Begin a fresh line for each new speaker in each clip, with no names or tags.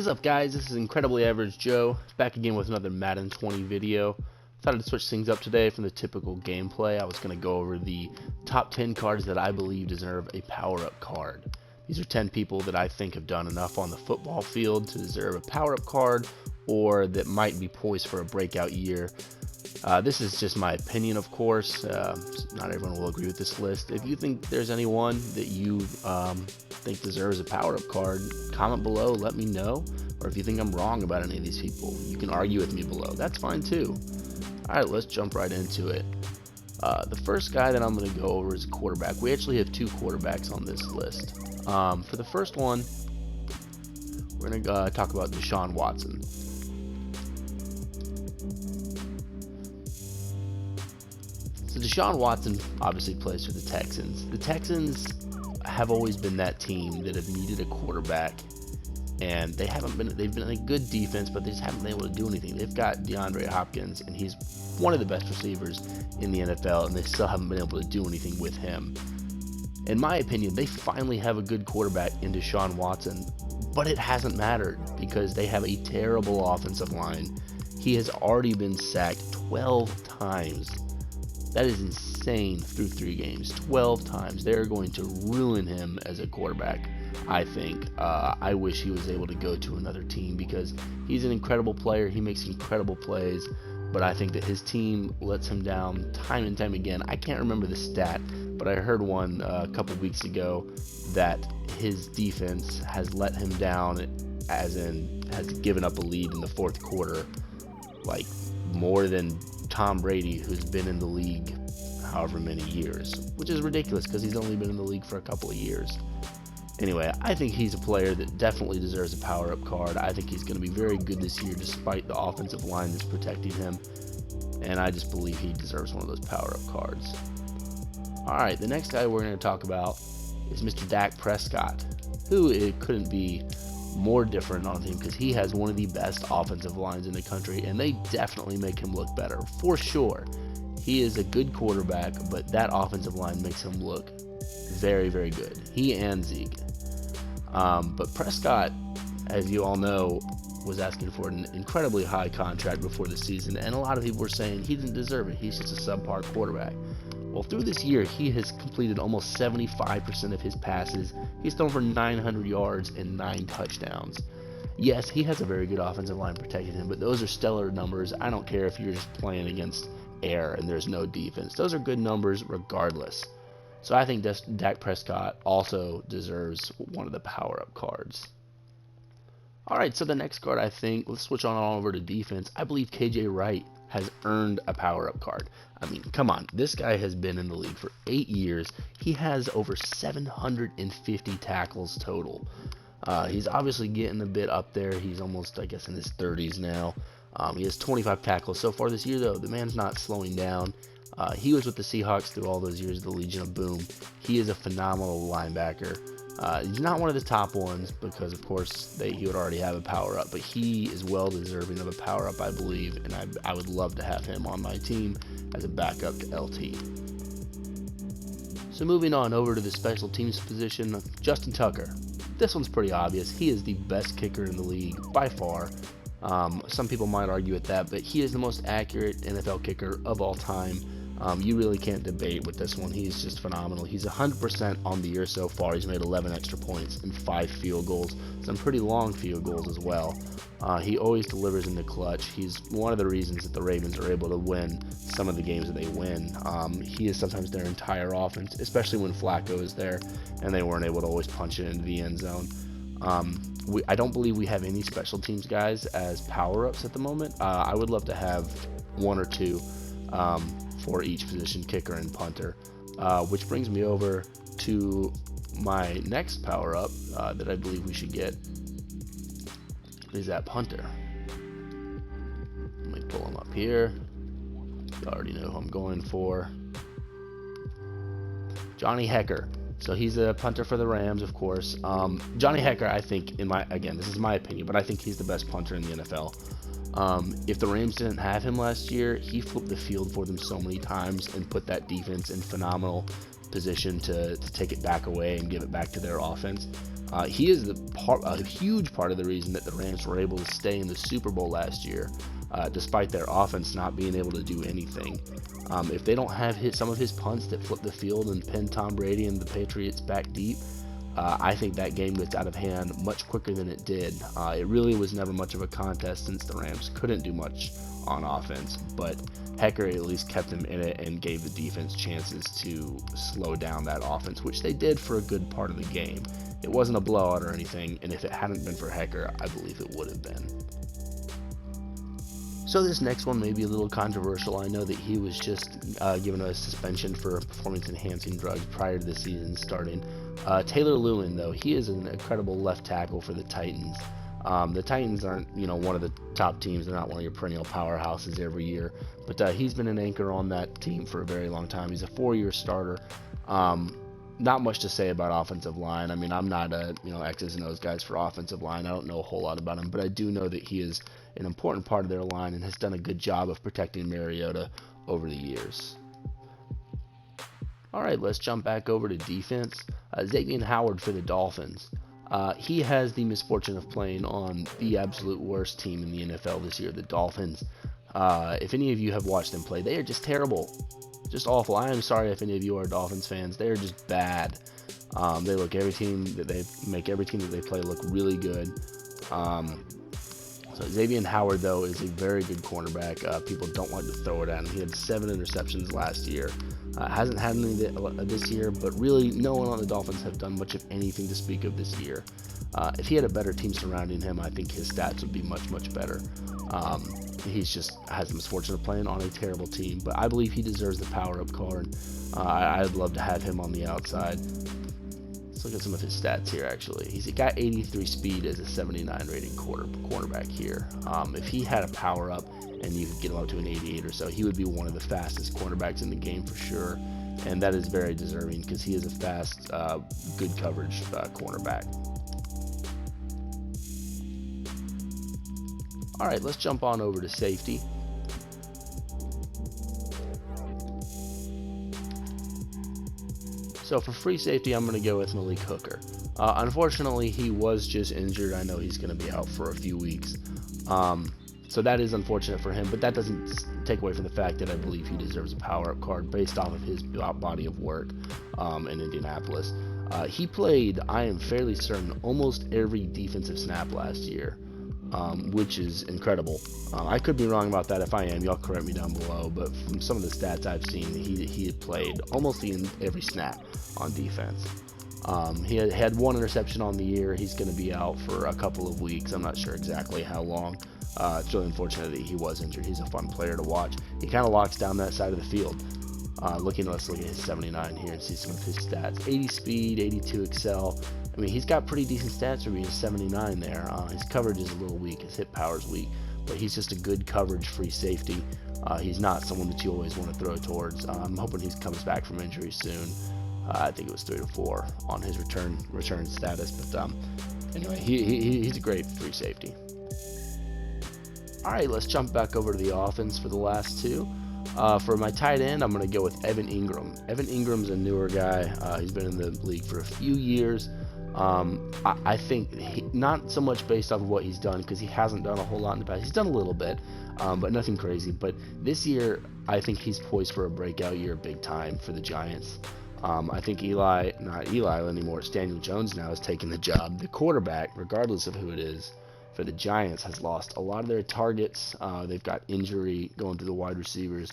up, guys? This is Incredibly Average Joe, back again with another Madden 20 video. Thought I'd switch things up today from the typical gameplay. I was going to go over the top 10 cards that I believe deserve a power-up card. These are 10 people that I think have done enough on the football field to deserve a power-up card, or that might be poised for a breakout year. This is just my opinion, of course. Not everyone will agree with this list. If you think there's anyone that you think deserves a power-up card, comment below, let me know. Or if you think I'm wrong about any of these people, you can argue with me below. That's fine too. Alright, let's jump right into it. The first guy that I'm going to go over is a quarterback. We actually have two quarterbacks on this list. For the first one, we're going to talk about Deshaun Watson. So Deshaun Watson obviously plays for the Texans. The Texans have always been that team that have needed a quarterback, and they've been a good defense, but they just haven't been able to do anything. They've got DeAndre Hopkins, and he's one of the best receivers in the NFL, and they still haven't been able to do anything with him. In my opinion, they finally have a good quarterback in Deshaun Watson, but it hasn't mattered because they have a terrible offensive line. He has already been sacked 12 times. That is insane through 3 games. 12 times. They're going to ruin him as a quarterback, I think. I wish he was able to go to another team because he's an incredible player. He makes incredible plays, but I think that his team lets him down time and time again. I can't remember the stat, but I heard one a couple weeks ago that his defense has let him down, as in has given up a lead in the 4th quarter, like more than Tom Brady, who's been in the league however many years, which is ridiculous because he's only been in the league for a couple of years. Anyway, I think he's a player that definitely deserves a power-up card. I think he's going to be very good this year despite the offensive line that's protecting him, and I just believe he deserves one of those power-up cards. Alright, the next guy we're going to talk about is Mr. Dak Prescott, who it couldn't be more different on him because he has one of the best offensive lines in the country, and they definitely make him look better, for sure. He is a good quarterback, but that offensive line makes him look very, very good. He and Zeke. But Prescott, as you all know, was asking for an incredibly high contract before the season, and a lot of people were saying he didn't deserve it. He's just a subpar quarterback. Well, through this year, he has completed almost 75% of his passes. He's thrown for 900 yards and 9 touchdowns. Yes, he has a very good offensive line protecting him, but those are stellar numbers. I don't care if you're just playing against air and there's no defense. Those are good numbers regardless. So I think Dak Prescott also deserves one of the power-up cards. Alright, so the next card, I think, let's switch on over to defense. I believe KJ Wright has earned a power-up card. I mean, come on. This guy has been in the league for 8 years. He has over 750 tackles total. He's obviously getting a bit up there. He's almost, I guess, in his 30s now. He has 25 tackles so far this year, though. The man's not slowing down. He was with the Seahawks through all those years of the Legion of Boom. He is a phenomenal linebacker. He's not one of the top ones because, of course, he would already have a power-up, but he is well deserving of a power-up, I believe, and I would love to have him on my team as a backup to LT. So moving on over to the special teams position, Justin Tucker. This one's pretty obvious. He is the best kicker in the league by far. Some people might argue with that, but he is the most accurate NFL kicker of all time. You really can't debate with this one. He's just phenomenal. He's 100% on the year so far. He's made 11 extra points and 5 field goals, some pretty long field goals as well. He always delivers in the clutch. He's one of the reasons that the Ravens are able to win some of the games that they win. He is sometimes their entire offense, especially when Flacco is there and they weren't able to always punch it into the end zone. I don't believe we have any special teams guys as power-ups at the moment. I would love to have 1 or 2 for each position, kicker and punter, which brings me over to my next power-up that I believe we should get is that punter. Let me pull him up here. You already know who I'm going for. Johnny Hekker. So he's a punter for the Rams, of course. Johnny Hekker, I think, again, this is my opinion, but I think he's the best punter in the NFL. If the Rams didn't have him last year, he flipped the field for them so many times and put that defense in phenomenal position to take it back away and give it back to their offense. He is a huge part of the reason that the Rams were able to stay in the Super Bowl last year, despite their offense not being able to do anything. If they don't have some of his punts that flip the field and pin Tom Brady and the Patriots back deep, I think that game gets out of hand much quicker than it did. It really was never much of a contest since the Rams couldn't do much on offense, but Hecker at least kept them in it and gave the defense chances to slow down that offense, which they did for a good part of the game. It wasn't a blowout or anything, and if it hadn't been for Hecker, I believe it would have been. So this next one may be a little controversial. I know that he was just given a suspension for performance-enhancing drugs prior to the season starting. Taylor Lewin, though, he is an incredible left tackle for the Titans. The Titans aren't, one of the top teams. They're not one of your perennial powerhouses every year, but he's been an anchor on that team for a very long time. He's a 4-year starter. Not much to say about offensive line. I mean, I'm not a X's and O's guys for offensive line. I don't know a whole lot about him, but I do know that he is an important part of their line and has done a good job of protecting Mariota over the years. All right, let's jump back over to defense. Xavier Howard for the Dolphins. He has the misfortune of playing on the absolute worst team in the NFL this year, the Dolphins. If any of you have watched them play, they are just terrible. Just awful. I am sorry if any of you are Dolphins fans. They are just bad. They make every team that they play look really good. So Xavier Howard, though, is a very good cornerback. People don't like to throw it at him. He had 7 interceptions last year. Hasn't had any this year, but really no one on the Dolphins have done much of anything to speak of this year. If he had a better team surrounding him, I think his stats would be much, much better. He's just has the misfortune of playing on a terrible team, but I believe he deserves the power-up card. I'd love to have him on the outside. Let's look at some of his stats here, actually. He's got 83 speed as a 79 rating cornerback here. If he had a power-up and you could get him up to an 88 or so, he would be one of the fastest cornerbacks in the game for sure, and that is very deserving because he is a fast, good coverage cornerback. All right, let's jump on over to safety. So for free safety, I'm going to go with Malik Hooker. Unfortunately, he was just injured. I know he's going to be out for a few weeks. So that is unfortunate for him, but that doesn't take away from the fact that I believe he deserves a power-up card based off of his body of work in Indianapolis. He played, I am fairly certain, almost every defensive snap last year. Which is incredible. I could be wrong about that. If I am, y'all correct me down below, but from some of the stats I've seen, he had played almost in every snap on defense. He had 1 interception on the year. He's going to be out for a couple of weeks. I'm not sure exactly how long. It's really unfortunate that he was injured. He's a fun player to watch. He kind of locks down that side of the field. Let's look at his 79 here and see some of his stats. 80 speed, 82 excel. I mean, he's got pretty decent stats for being 79 there. His coverage is a little weak. His hit power is weak, but he's just a good coverage free safety. He's not someone that you always want to throw towards. I'm hoping he comes back from injury soon. I think it was 3 to 4 on his return status, but anyway, he's a great free safety. All right, let's jump back over to the offense for the last two. For my tight end, I'm going to go with Evan Ingram. Evan Ingram's a newer guy. He's been in the league for a few years. I think not so much based off of what he's done, because he hasn't done a whole lot in the past. He's done a little bit, but nothing crazy. But this year, I think he's poised for a breakout year big time for the Giants. I think not Eli anymore, it's Daniel Jones now has taken the job. The quarterback, regardless of who it is, for the Giants has lost a lot of their targets. They've got injury going through the wide receivers.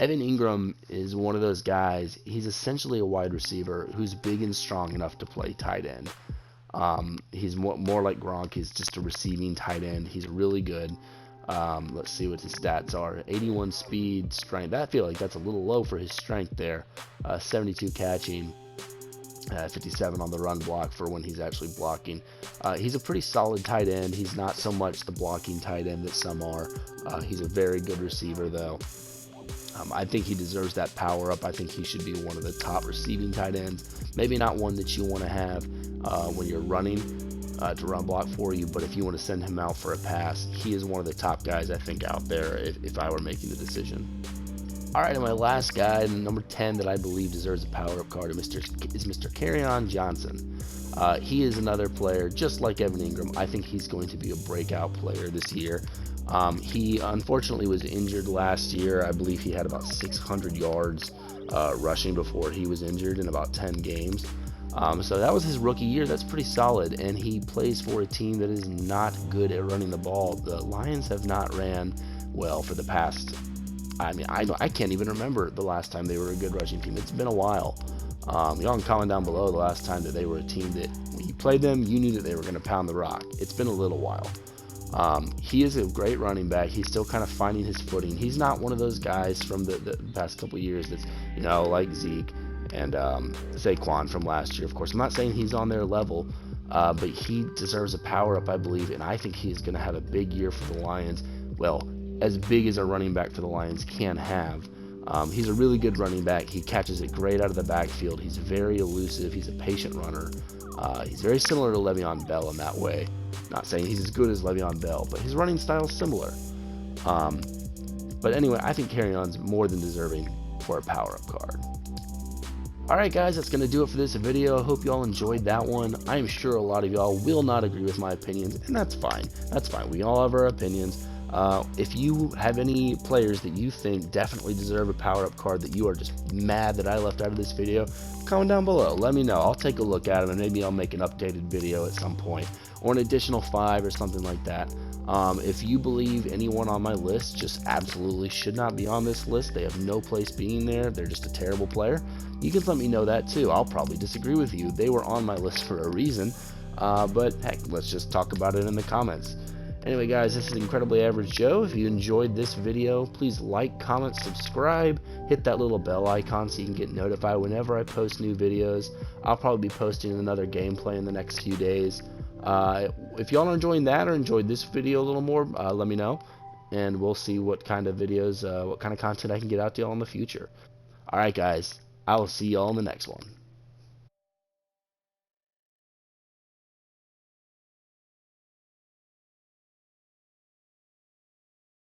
Evan Ingram is one of those guys. He's essentially a wide receiver who's big and strong enough to play tight end. He's more like Gronk. He's just a receiving tight end. He's really good. Let's see what his stats are. 81 speed, strength. I feel like that's a little low for his strength there. 72 catching, 57 on the run block for when he's actually blocking. He's a pretty solid tight end. He's not so much the blocking tight end that some are. He's a very good receiver, though. I think he deserves that power up. I think he should be one of the top receiving tight ends. Maybe not one that you want to have when you're running to run block for you, but if you want to send him out for a pass, he is one of the top guys I think out there if I were making the decision. Alright, and my last guy, number 10, that I believe deserves a power-up card is Mr. Kerryon Johnson. He is another player, just like Evan Ingram. I think he's going to be a breakout player this year. He unfortunately was injured last year. I believe he had about 600 yards rushing before he was injured in about 10 games. So that was his rookie year. That's pretty solid, and he plays for a team that is not good at running the ball. The Lions have not ran well for the past, I mean, I can't even remember the last time they were a good rushing team. It's been a while. Y'all can comment down below the last time that they were a team that when you played them, you knew that they were going to pound the rock. It's been a little while. He is a great running back. He's still kind of finding his footing. He's not one of those guys from the past couple years that's, like Zeke and Saquon from last year. Of course, I'm not saying he's on their level, but he deserves a power-up, I believe, and I think he is going to have a big year for the Lions. Well, as big as a running back for the Lions can have. He's a really good running back. He catches it great out of the backfield. He's very elusive. He's a patient runner. He's very similar to Le'Veon Bell in that way. Not saying he's as good as Le'Veon Bell, but his running style is similar. But anyway, I think Kerryon's more than deserving for a power-up card. Alright guys, that's going to do it for this video. I hope you all enjoyed that one. I am sure a lot of y'all will not agree with my opinions, and that's fine. That's fine. We all have our opinions. If you have any players that you think definitely deserve a power-up card that you are just mad that I left out of this video, comment down below. Let me know. I'll take a look at them, and maybe I'll make an updated video at some point, or an additional 5 or something like that. If you believe anyone on my list just absolutely should not be on this list, they have no place being there, they're just a terrible player, you can let me know that too. I'll probably disagree with you. They were on my list for a reason, but heck, let's just talk about it in the comments. Anyway guys, this is Incredibly Average Joe. If you enjoyed this video, please like, comment, subscribe, hit that little bell icon so you can get notified whenever I post new videos. I'll probably be posting another gameplay in the next few days. If y'all are enjoying that or enjoyed this video a little more, let me know, and we'll see what kind of videos, what kind of content I can get out to y'all in the future. Alright guys, I will see y'all in the next one.